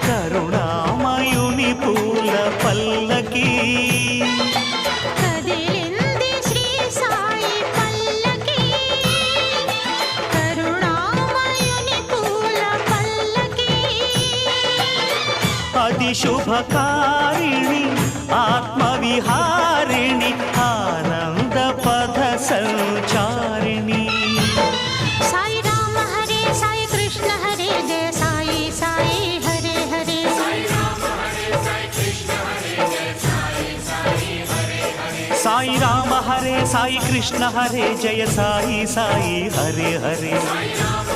కరుణామయుని పూల పల్లకి కదిలింది శ్రీ సాయి పల్లకి కరుణామయుని పూల పల్లకి అది శుభకారిణి ఆత్మవిహారిణి ఆనంద పథ సంచారిణి సాయి రామ హరే సాయి కృష్ణ హరే జయ సాయి సాయి హరే హరే సాయి రామ హరే సాయి కృష్ణ హరే జయ సాయి సాయి హరే హరే సాయి రామ హరే సాయి కృష్ణ హరే జయ సాయి సాయి హరే హరే సాయి రామ